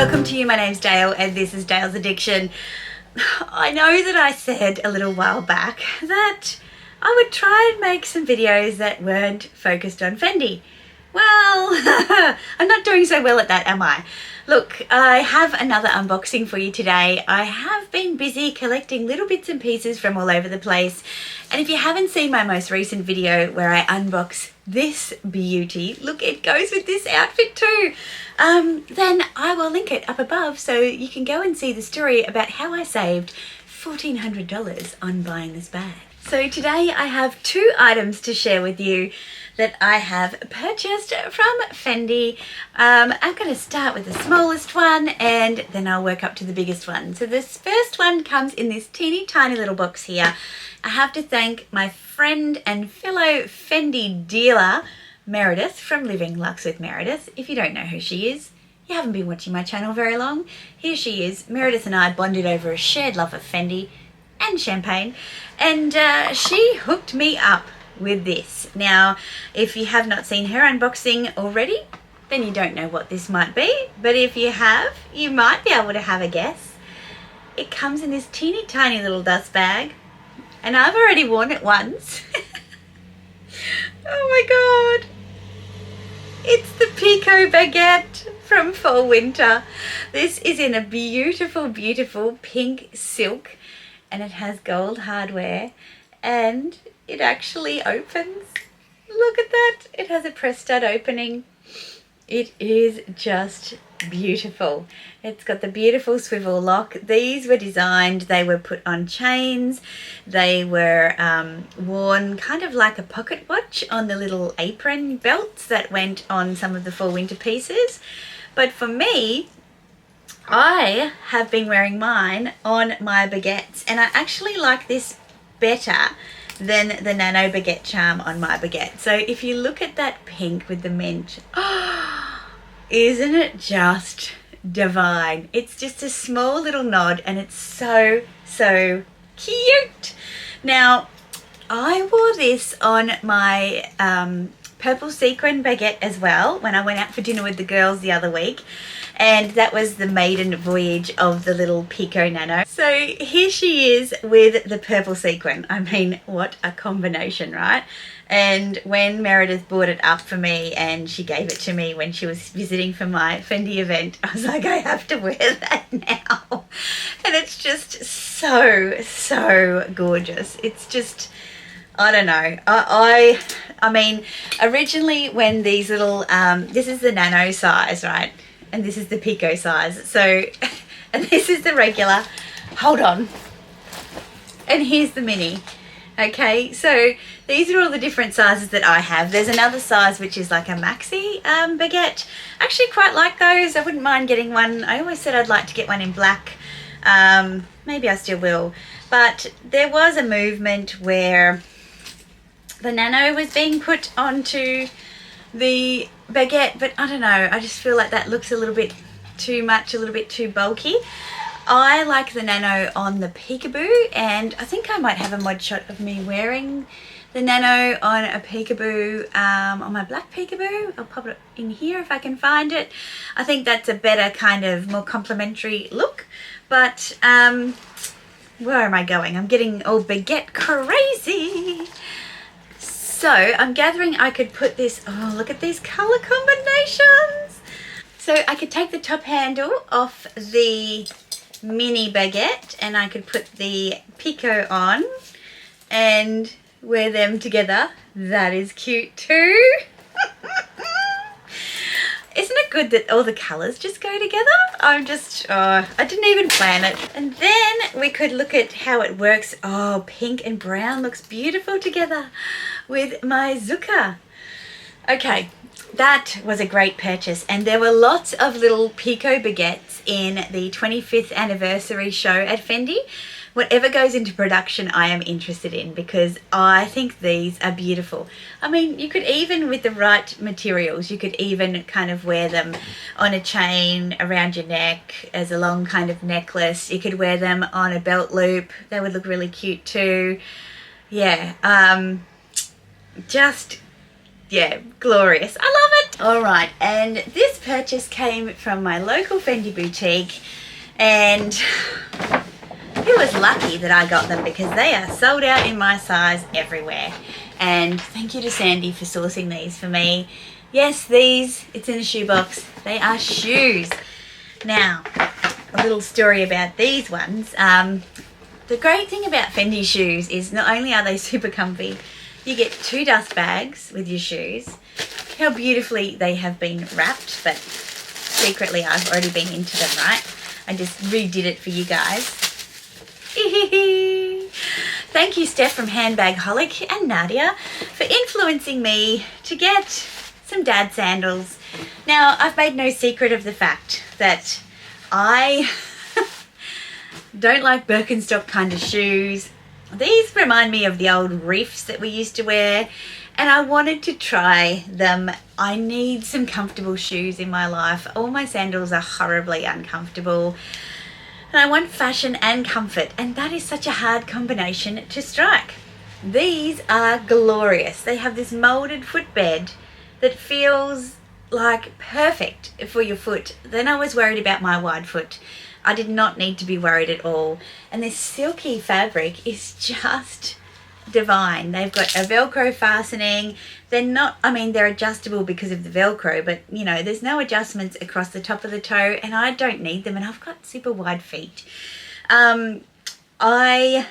welcome to you. My name's Dale and this is Dale's Addiction. I know that I said a little while back that I would try and make some videos that weren't focused on Fendi. Well, I'm not doing so well at that, am I? Look, I have another unboxing for you today. I have been busy collecting little bits and pieces from all over the place. And if you haven't seen my most recent video where I unbox this beauty, look, it goes with this outfit too, then I will link it up above so you can go and see the story about how I saved $1,400 on buying this bag. So today I have two items to share with you that I have purchased from Fendi. I'm going to start with the smallest one and then I'll work up to the biggest one. So this first one comes in this teeny tiny little box here. I have to thank my friend and fellow Fendi dealer, Meredith from Living Luxe with Meredith. If you don't know who she is, you haven't been watching my channel very long. Here she is. Meredith and I bonded over a shared love of Fendi and champagne, and she hooked me up with this. Now, if you have not seen her unboxing already, then you don't know what this might be, but if you have, you might be able to have a guess. It comes in this teeny tiny little dust bag, and I've already worn it once. Oh my god, it's the Picot baguette from Fall Winter. This is in a beautiful, beautiful pink silk, and it has gold hardware, and it actually opens. Look at that. It has a press stud opening. It is just beautiful. It's got the beautiful swivel lock. These were designed, they were put on chains. They were worn kind of like a pocket watch on the little apron belts that went on some of the Fall Winter pieces. But for me, I have been wearing mine on my baguettes, and I actually like this better than the Nano baguette charm on my baguette. So if you look at that pink with the mint, oh, isn't it just divine? It's just a small little nod and it's so, so cute. Now, I wore this on my purple sequin baguette as well when I went out for dinner with the girls the other week, and that was the maiden voyage of the little Picot Nano. So here she is with the purple sequin. I mean, what a combination, right? And when Meredith bought it up for me and she gave it to me when she was visiting for my Fendi event, I was like, I have to wear that now. And it's just so, so gorgeous. It's just, I don't know. I mean, originally when these little, this is the Nano size, right? And this is the Picot size. So, and this is the regular. Hold on. And here's the mini. Okay, so these are all the different sizes that I have. There's another size which is like a maxi baguette. I actually quite like those. I wouldn't mind getting one. I always said I'd like to get one in black. Maybe I still will. But there was a movement where the Nano was being put onto the baguette, but I don't know, I just feel like that looks a little bit too much, a little bit too bulky. I like the Nano on the peekaboo, and I think I might have a mod shot of me wearing the Nano on a peekaboo, on my black peekaboo. I'll pop it in here if I can find it. I think that's a better kind of more complimentary look, but where am I going? I'm getting all baguette crazy. So I'm gathering I could put this, oh, look at these color combinations. So I could take the top handle off the mini baguette and I could put the Picot on and wear them together. That is cute too. Isn't it good that all the colors just go together? I'm just, I didn't even plan it. And then we could look at how it works. Oh, pink and brown looks beautiful together with my Zucca. Okay, that was a great purchase. And there were lots of little Picot baguettes in the 25th anniversary show at Fendi. Whatever goes into production, I am interested in because I think these are beautiful. I mean, you could even, with the right materials, you could even kind of wear them on a chain around your neck as a long kind of necklace. You could wear them on a belt loop. They would look really cute too. Yeah, just, yeah, glorious. I love it. Alright, and this purchase came from my local Fendi boutique, and it was lucky that I got them because they are sold out in my size everywhere. And thank you to Sandy for sourcing these for me. Yes, it's in a shoebox. They are shoes. Now, a little story about these ones. The great thing about Fendi shoes is not only are they super comfy, you get 2 dust bags with your shoes. How beautifully they have been wrapped, but secretly I've already been into them, right? I just redid it for you guys. Thank you, Steph from Handbag Holic and Nadia for influencing me to get some dad sandals. Now, I've made no secret of the fact that I don't like Birkenstock kind of shoes. These remind me of the old reefs that we used to wear, and I wanted to try them. I need some comfortable shoes in my life. All my sandals are horribly uncomfortable, and I want fashion and comfort, and that is such a hard combination to strike. These are glorious. They have this molded footbed that feels like perfect for your foot. Then I was worried about my wide foot. I did not need to be worried at all. And this silky fabric is just divine. They've got a Velcro fastening. They're not, I mean, they're adjustable because of the Velcro, but you know, there's no adjustments across the top of the toe, and I don't need them, and I've got super wide feet. I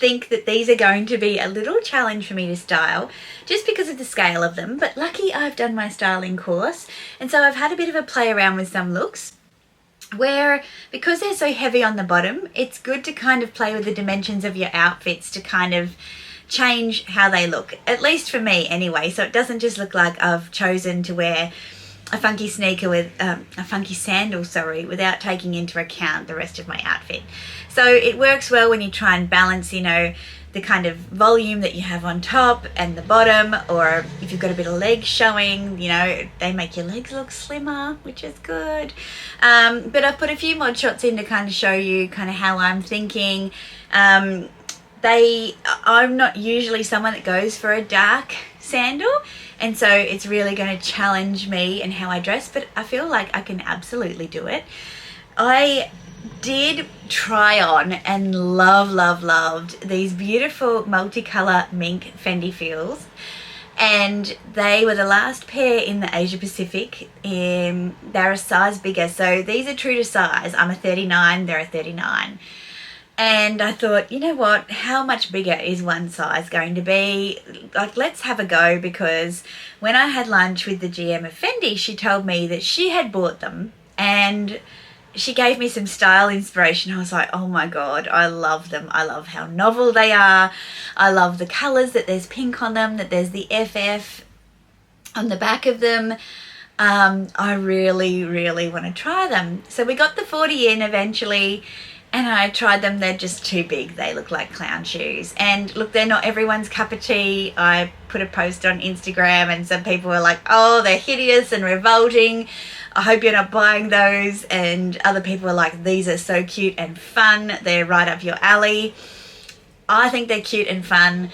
think that these are going to be a little challenge for me to style just because of the scale of them, but lucky I've done my styling course, and so I've had a bit of a play around with some looks where, because they're so heavy on the bottom, it's good to kind of play with the dimensions of your outfits to kind of change how they look, at least for me anyway, so it doesn't just look like I've chosen to wear a funky sneaker with a funky sandal, sorry, without taking into account the rest of my outfit. So it works well when you try and balance, you know, the kind of volume that you have on top and the bottom, or if you've got a bit of leg showing, you know, they make your legs look slimmer, which is good. But I've put a few mod shots in to kind of show you kind of how I'm thinking. I'm not usually someone that goes for a dark sandal, and so it's really going to challenge me and how I dress, but I feel like I can absolutely do it. I did try on and loved these beautiful multicolour mink Fendi feels, and they were the last pair in the Asia Pacific. They're a size bigger, so these are true to size. I'm a 39, they're a 39. And I thought, you know what, how much bigger is one size going to be? Like, let's have a go, because when I had lunch with the GM of Fendi, she told me that she had bought them, and she gave me some style inspiration. I was like, oh my God, I love them. I love how novel they are. I love the colours, that there's pink on them, that there's the FF on the back of them. I really want to try them. So we got the 40 in eventually, and I tried them. They're just too big. They look like clown shoes. And look, they're not everyone's cup of tea. I put a post on Instagram and some people were like, oh, they're hideous and revolting. I hope you're not buying those. And other people are like, these are so cute and fun. They're right up your alley. I think they're cute and fun.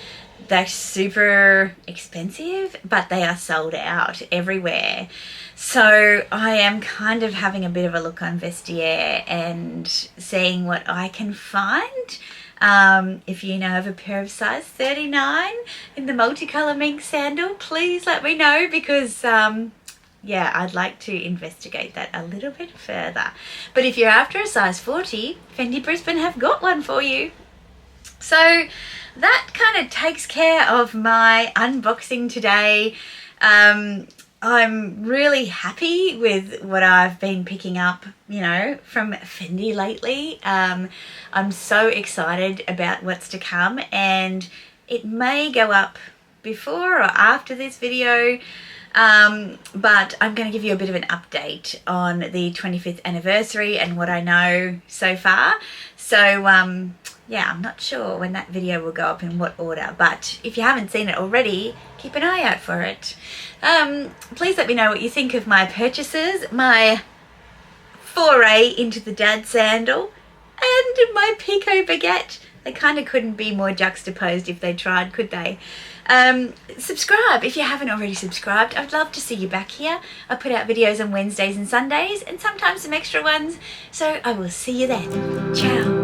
They're super expensive, but they are sold out everywhere. So I am kind of having a bit of a look on Vestiaire and seeing what I can find. If you know of a pair of size 39 in the multicolour mink sandal, please let me know, because yeah, I'd like to investigate that a little bit further. But if you're after a size 40, Fendi Brisbane have got one for you. So that kind of takes care of my unboxing today. I'm really happy with what I've been picking up, you know, from Fendi lately. I'm so excited about what's to come, and it may go up before or after this video, but I'm going to give you a bit of an update on the 25th anniversary and what I know so far. So yeah, I'm not sure when that video will go up in what order, but if you haven't seen it already, keep an eye out for it. Please let me know what you think of my purchases, my foray into the dad sandal, and my Pico baguette. They kind of couldn't be more juxtaposed if they tried, could they? Subscribe if you haven't already subscribed. I'd love to see you back here. I put out videos on Wednesdays and Sundays and sometimes some extra ones. So I will see you then. Ciao.